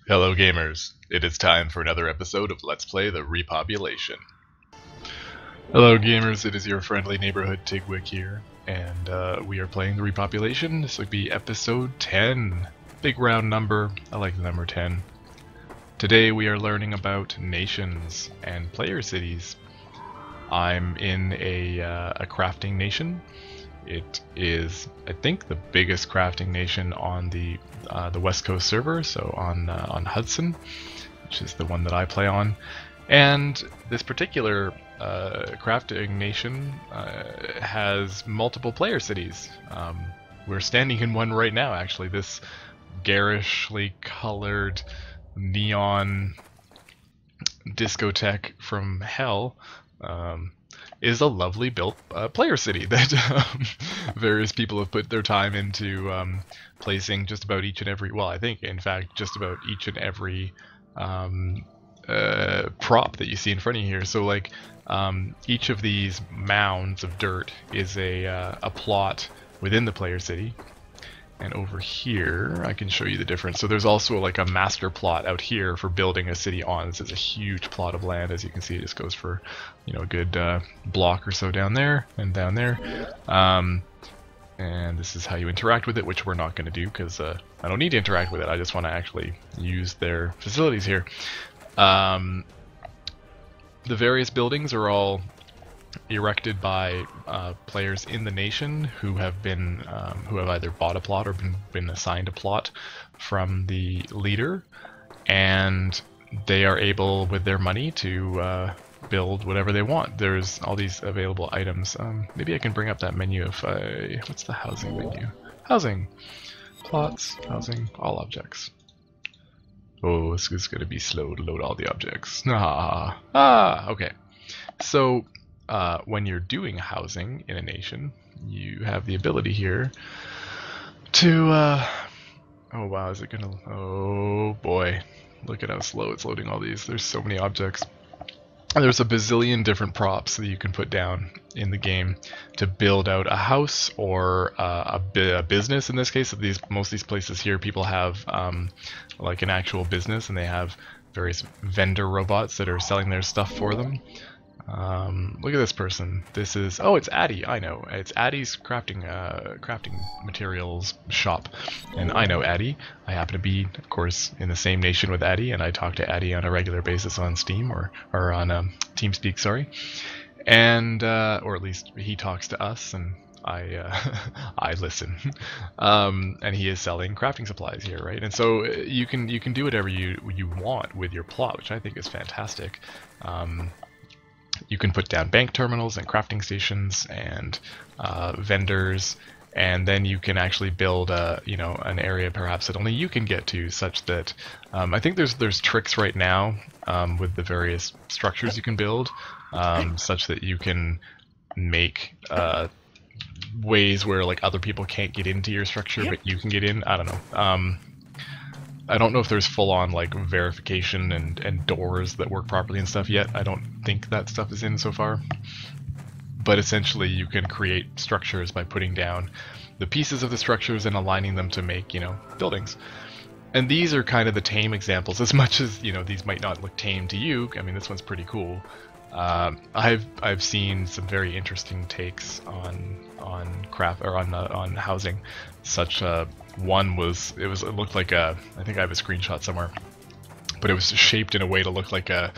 Hello gamers, it is time for another episode of Let's Play the Repopulation. Hello gamers, it is your friendly neighborhood Tigwyk here, and we are playing the Repopulation. This would be episode 10. Big round number, I like the number 10. Today we are learning about nations and player cities. I'm in a crafting nation. It is, I think, the biggest crafting nation on the West Coast server, so on Hudson, which is the one that I play on. And this particular crafting nation has multiple player cities. We're standing in one right now, actually. This garishly colored neon discotheque from hell. Is a lovely built player city that various people have put their time into placing just about each and every, well, I think in fact just about each and every prop that you see in front of you here. So like each of these mounds of dirt is a plot within the player city. And over here, I can show you the difference. So there's also like a master plot out here for building a city on. This is a huge plot of land. As you can see, it just goes for, you know, a good block or so down there and down there. And this is how you interact with it, which we're not going to do because I don't need to interact with it. I just want to actually use their facilities here. The various buildings are all erected by players in the nation who have either bought a plot or been assigned a plot from the leader, and they are able with their money to build whatever they want. There's all these available items. Maybe I can bring up that menu if I... What's the housing menu? Housing. Plots. Housing. All objects. Oh, this is going to be slow to load all the objects. Okay. So when you're doing housing in a nation, you have the ability here to, oh wow, is it gonna, oh boy, look at how slow it's loading all these. There's so many objects. And there's a bazillion different props that you can put down in the game to build out a house or a business. In this case, most of these places here, people have like an actual business, and they have various vendor robots that are selling their stuff for them. Look at this person. This is, oh, it's Addie. I know. It's Addie's crafting materials shop, and I know Addie. I happen to be, of course, in the same nation with Addie, and I talk to Addie on a regular basis on Steam or on TeamSpeak, sorry, and or at least he talks to us, and I listen. And he is selling crafting supplies here, right? And so you can do whatever you want with your plot, which I think is fantastic. You can put down bank terminals and crafting stations and vendors, and then you can actually build an area perhaps that only you can get to, such that I think there's tricks right now with the various structures you can build, such that you can make ways where like other people can't get into your structure, but you can get in. I don't know. I don't know if there's full-on like verification and doors that work properly and stuff yet. I don't think that stuff is in so far. But essentially you can create structures by putting down the pieces of the structures and aligning them to make, you know, buildings. And these are kind of the tame examples, as much as, you know, these might not look tame to you. I mean, this one's pretty cool. I've seen some very interesting takes on craft or on housing. Such one was it looked like I think I have a screenshot somewhere, but it was shaped in a way to look like a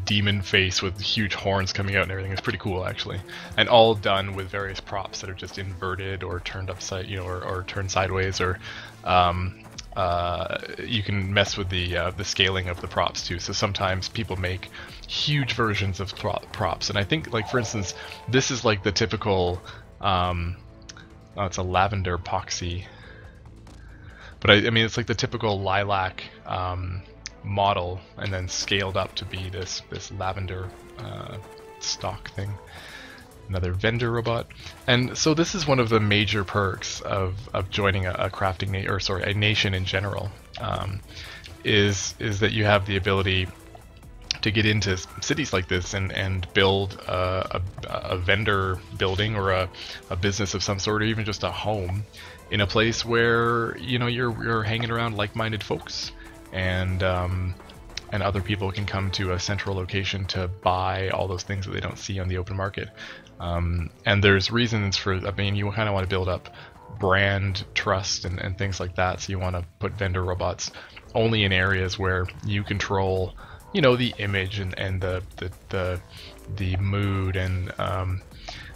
demon face with huge horns coming out and everything. It's pretty cool actually, and all done with various props that are just inverted or turned upside, you know, or turned sideways, or you can mess with the scaling of the props too. So sometimes people make huge versions of props, and I think, like, for instance, this is like the typical oh, it's a lavender epoxy, but I mean it's like the typical lilac model, and then scaled up to be this lavender stock thing. Another vendor robot. And so this is one of the major perks of joining a crafting a nation in general, is that you have the ability to get into cities like this and build a vendor building or a business of some sort, or even just a home in a place where, you know, you're hanging around like-minded folks, and other people can come to a central location to buy all those things that they don't see on the open market. And there's reasons for, I mean, you kind of want to build up brand trust and things like that. So you want to put vendor robots only in areas where you control, you know, the image and the mood, and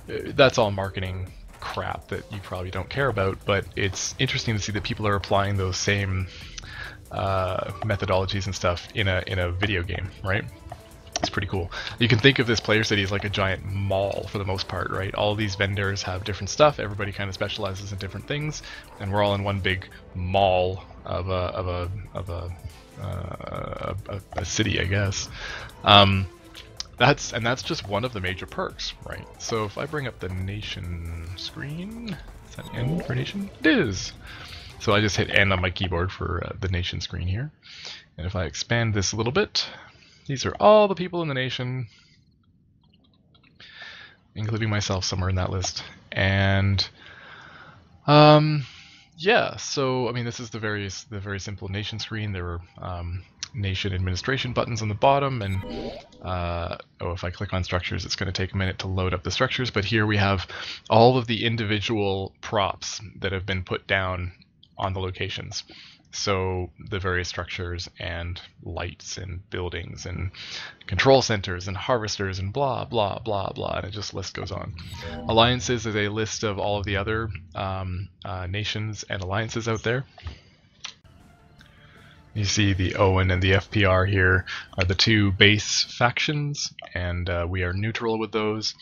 that's all marketing crap that you probably don't care about. But it's interesting to see that people are applying those same methodologies and stuff in a video game, right? It's pretty cool. You can think of this player city as like a giant mall for the most part, right? All these vendors have different stuff. Everybody kind of specializes in different things, and we're all in one big mall of a city, I guess. That's just one of the major perks, right? So if I bring up the nation screen, is that N for nation? It is. So I just hit N on my keyboard for the nation screen here. And if I expand this a little bit, these are all the people in the nation, including myself somewhere in that list. And yeah, so I mean, this is the very simple nation screen. There are nation administration buttons on the bottom, and if I click on structures, it's going to take a minute to load up the structures. But here we have all of the individual props that have been put down on the locations. So the various structures and lights and buildings and control centers and harvesters and blah blah blah blah, and it just list goes on. Alliances is a list of all of the other nations and alliances out there. You see the Owen and the FPR here are the two base factions, and we are neutral with those.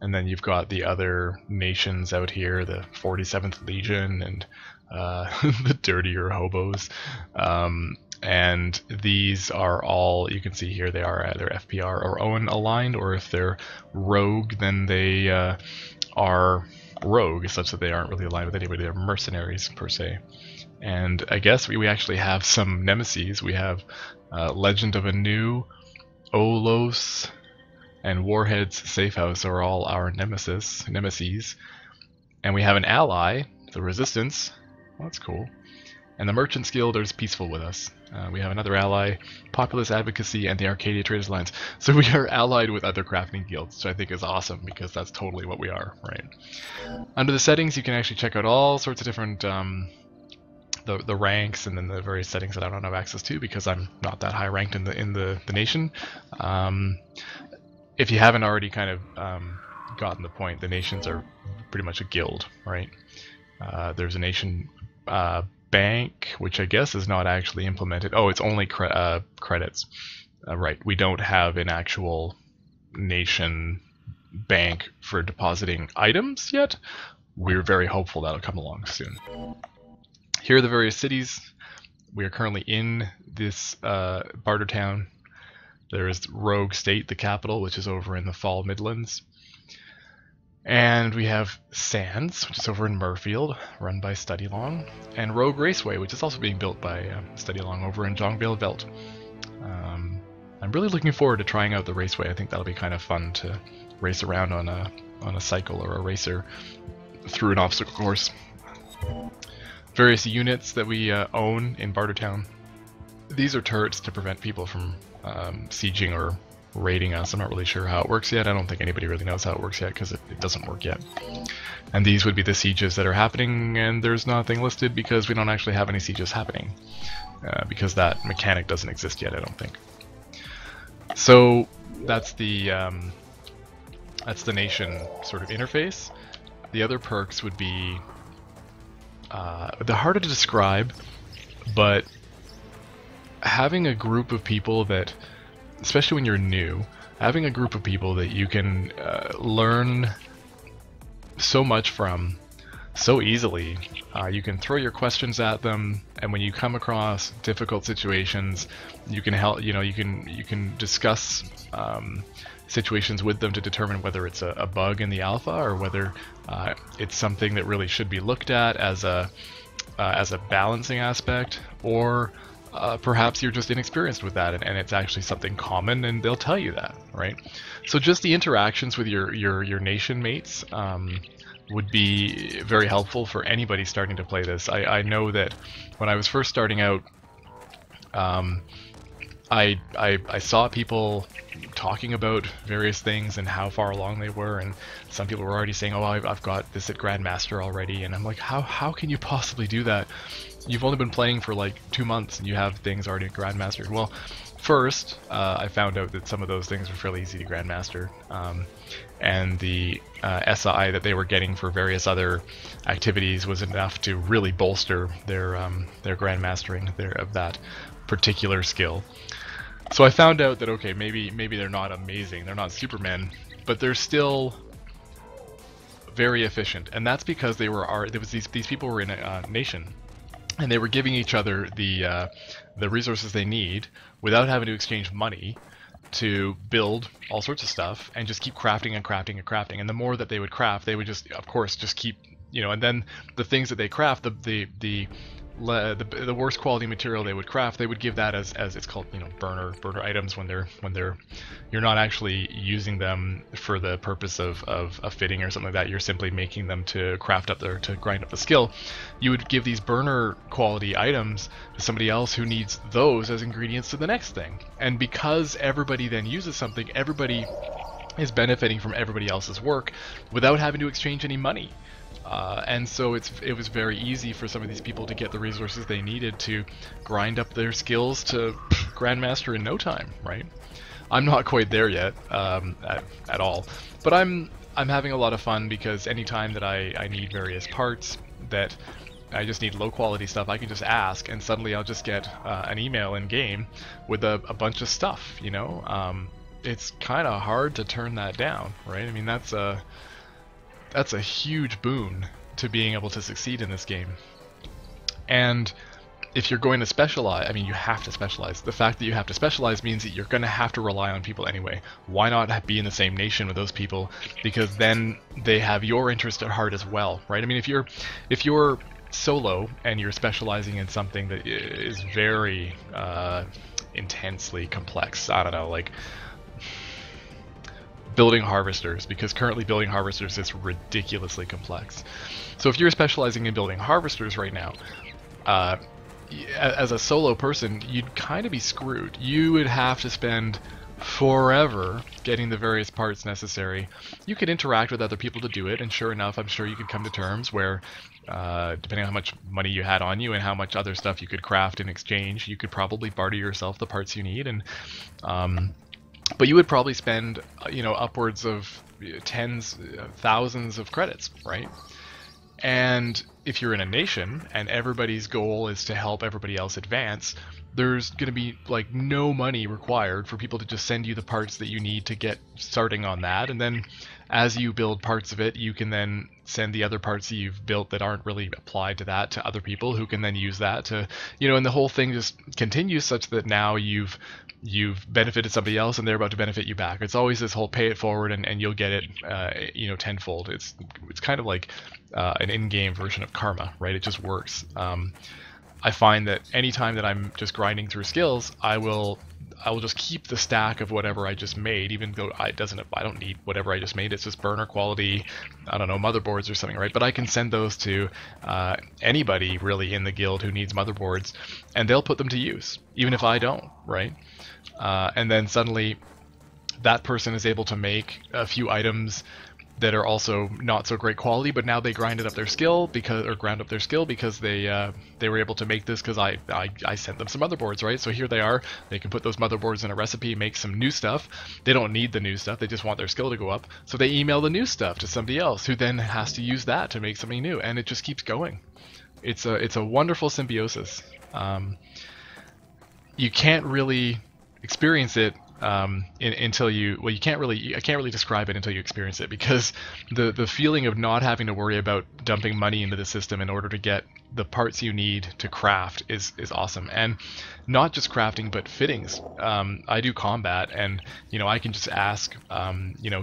And then you've got the other nations out here, the 47th Legion and the dirtier hobos. And these are all, you can see here, they are either FPR or Owen aligned, or if they're rogue, then they are rogue, such that they aren't really aligned with anybody. They're mercenaries, per se. And I guess we actually have some nemesis. We have Legend of Anu, Olos, and Warhead's Safe House are all our nemesis. And we have an ally, the Resistance. Well, that's cool. And the Merchants Guild is peaceful with us. We have another ally, Populous Advocacy, and the Arcadia Traders Alliance. So we are allied with other crafting guilds, which I think is awesome, because that's totally what we are, right? Under the settings, you can actually check out all sorts of different the ranks, and then the various settings that I don't have access to because I'm not that high ranked in the nation. If you haven't already kind of gotten the point, the nations are pretty much a guild, right? There's a nation bank, which I guess is not actually implemented. Oh, it's only credits. Right, we don't have an actual nation bank for depositing items yet. We're very hopeful that'll come along soon. Here are the various cities. We are currently in this barter town. There is Rogue State, the capital, which is over in the Fall Midlands. And we have Sands, which is over in Murfield, run by Studylong, and Rogue Raceway, which is also being built by Studylong over in Jongbale Veld. I'm really looking forward to trying out the Raceway. I think that'll be kind of fun to race around on a cycle or a racer through an obstacle course. Various units that we own in Bartertown. These are turrets to prevent people from sieging or raiding us. I'm not really sure how it works yet. I don't think anybody really knows how it works yet because it doesn't work yet. And these would be the sieges that are happening, and there's nothing listed because we don't actually have any sieges happening because that mechanic doesn't exist yet, I don't think. So that's the nation sort of interface. The other perks would be they're harder to describe, but having a group of people that, especially when you're new, having a group of people that you can learn so much from so easily. You can throw your questions at them, and when you come across difficult situations, you can help. You can discuss situations with them to determine whether it's a bug in the alpha or whether it's something that really should be looked at as a balancing aspect, or perhaps you're just inexperienced with that and it's actually something common, and they'll tell you that, right? So just the interactions with your nation mates would be very helpful for anybody starting to play this. I know that when I was first starting out, I saw people talking about various things and how far along they were, and some people were already saying, oh, I've got this at Grandmaster already, and I'm like, how can you possibly do that? You've only been playing for like 2 months and you have things already at Grandmaster. Well, first, I found out that some of those things were fairly easy to Grandmaster, and the SI that they were getting for various other activities was enough to really bolster their Grandmastering of that particular skill. So I found out that, okay, maybe they're not amazing, they're not Supermen, but they're still very efficient, and that's because there was these people were in a nation, and they were giving each other the resources they need without having to exchange money to build all sorts of stuff, and just keep crafting and crafting and crafting. And the more that they would craft, they would just, of course, just keep, and then the things that they craft, the worst quality material they would craft, they would give that as it's called, burner items when you're not actually using them for the purpose of a fitting or something like that. You're simply making them to craft up to grind up the skill. You would give these burner quality items to somebody else who needs those as ingredients to the next thing. And because everybody then uses something, everybody is benefiting from everybody else's work without having to exchange any money. And so it was very easy for some of these people to get the resources they needed to grind up their skills to Grandmaster in no time, right? I'm not quite there yet, at all, but I'm having a lot of fun, because anytime that I need various parts that I just need low quality stuff, I can just ask, and suddenly I'll just get an email in game with a bunch of stuff, It's kind of hard to turn that down, right? I mean, that's a huge boon to being able to succeed in this game. And if you're going to specialize, I mean, you have to specialize. The fact that you have to specialize means that you're going to have to rely on people anyway. Why not be in the same nation with those people? Because then they have your interest at heart as well, right? I mean, if you're solo and you're specializing in something that is very intensely complex, I don't know, like building harvesters, because currently building harvesters is ridiculously complex. So if you're specializing in building harvesters right now, as a solo person, you'd kind of be screwed. You would have to spend forever getting the various parts necessary. You could interact with other people to do it, and sure enough, I'm sure you could come to terms where, depending on how much money you had on you and how much other stuff you could craft in exchange, you could probably barter yourself the parts you need, and but you would probably spend, upwards of tens, thousands of credits, right? And if you're in a nation and everybody's goal is to help everybody else advance, there's going to be like no money required for people to just send you the parts that you need to get starting on that. And then as you build parts of it, you can then send the other parts that you've built that aren't really applied to that to other people who can then use that to, and the whole thing just continues such that now you've benefited somebody else and they're about to benefit you back. It's always this whole pay it forward and you'll get it, tenfold. It's kind of like an in-game version of karma, right? It just works. I find that anytime that I'm just grinding through skills, I will just keep the stack of whatever I just made, even though I don't need whatever I just made. It's just burner quality, I don't know, motherboards or something, right? But I can send those to anybody really in the guild who needs motherboards, and they'll put them to use, even if I don't, right? And then suddenly that person is able to make a few items that are also not so great quality, but now they ground up their skill because they were able to make this because I sent them some motherboards, right? So here they are, they can put those motherboards in a recipe, make some new stuff. They don't need the new stuff, they just want their skill to go up. So they email the new stuff to somebody else who then has to use that to make something new, and it just keeps going. It's a wonderful symbiosis. You can't really experience it until I can't really describe it until you experience it, because the feeling of not having to worry about dumping money into the system in order to get the parts you need to craft is awesome. And not just crafting, but fittings. I do combat, and I can just ask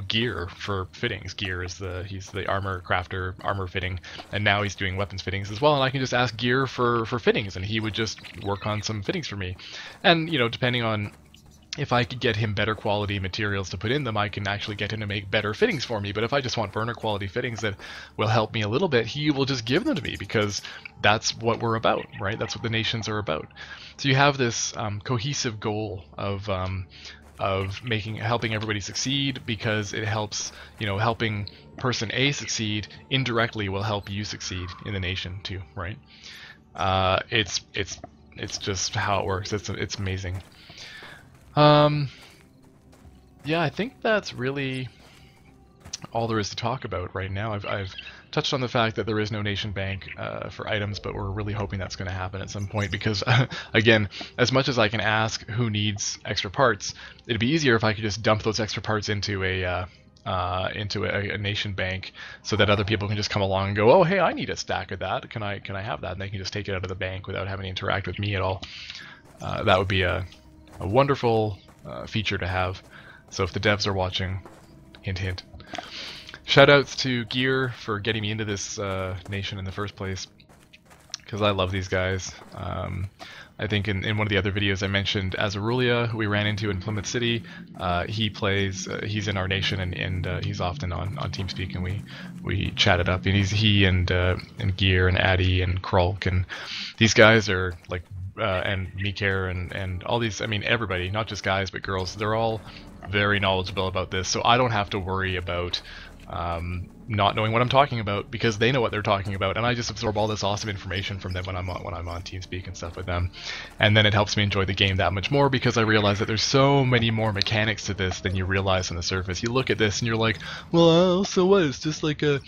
Gear for fittings. Gear is he's the armor crafter, armor fitting, and now he's doing weapons fittings as well, and I can just ask Gear for fittings, and he would just work on some fittings for me. And depending on if I could get him better quality materials to put in them, I can actually get him to make better fittings for me. But if I just want burner quality fittings that will help me a little bit, he will just give them to me, because that's what we're about, right? That's what the nations are about. So you have this cohesive goal of helping everybody succeed, because it helps, helping person A succeed indirectly will help you succeed in the nation too, right? It's just how it works. It's amazing. Yeah, I think that's really all there is to talk about right now. I've touched on the fact that there is no nation bank for items, but we're really hoping that's going to happen at some point, because again, as much as I can ask who needs extra parts, it'd be easier if I could just dump those extra parts into a nation bank, so that other people can just come along and go, oh hey, I need a stack of that, can I have that, and they can just take it out of the bank without having to interact with me at all. That would be a wonderful feature to have. So if the devs are watching, hint hint. Shoutouts to Gear for getting me into this nation in the first place, because I love these guys. I think in one of the other videos I mentioned Azarulia, who we ran into in Plymouth City. He's in our nation, and he's often on TeamSpeak, and we chatted up. And he and Gear and Addy and Krulk, and these guys are like, and Mikare and all these, I mean everybody, not just guys but girls, they're all very knowledgeable about this, so I don't have to worry about not knowing what I'm talking about, because they know what they're talking about, and I just absorb all this awesome information from them when I'm on TeamSpeak and stuff with them, and then it helps me enjoy the game that much more, because I realize that there's so many more mechanics to this than you realize on the surface. You look at this and you're like, well, so what? It's just a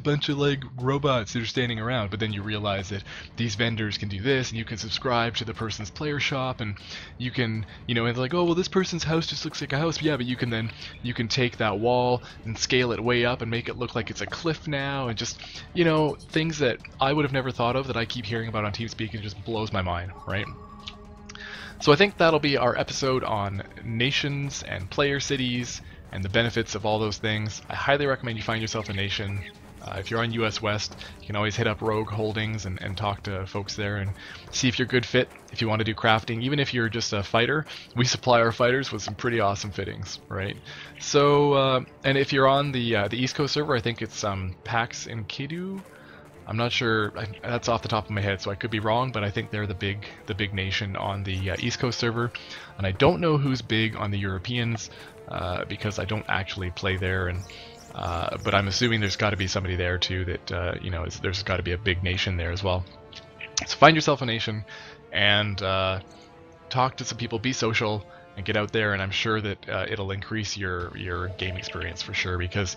bunch of like robots that are standing around, but then you realize that these vendors can do this, and you can subscribe to the person's player shop, and you can, it's like, oh well, this person's house just looks like a house, yeah, but you can take that wall and scale it way up and make it look like it's a cliff now, and just, things that I would have never thought of that I keep hearing about on TeamSpeak, and just blows my mind, right? So I think that'll be our episode on nations and player cities and the benefits of all those things. I highly recommend you find yourself a nation. If you're on US West, you can always hit up Rogue Holdings and talk to folks there and see if you're a good fit. If you want to do crafting, even if you're just a fighter, we supply our fighters with some pretty awesome fittings, right? So, and if you're on the East Coast server, I think it's Pax and Kidu. I'm not sure, that's off the top of my head, so I could be wrong, but I think they're the big nation on the East Coast server, and I don't know who's big on the Europeans, because I don't actually play there, and but I'm assuming there's got to be somebody there too that there's got to be a big nation there as well. So find yourself a nation and talk to some people, be social, and get out there, and I'm sure that it'll increase your game experience for sure, because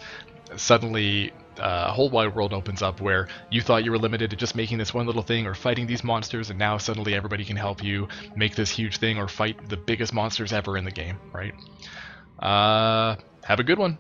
suddenly a whole wide world opens up where you thought you were limited to just making this one little thing or fighting these monsters, and now suddenly everybody can help you make this huge thing or fight the biggest monsters ever in the game, right? Have a good one.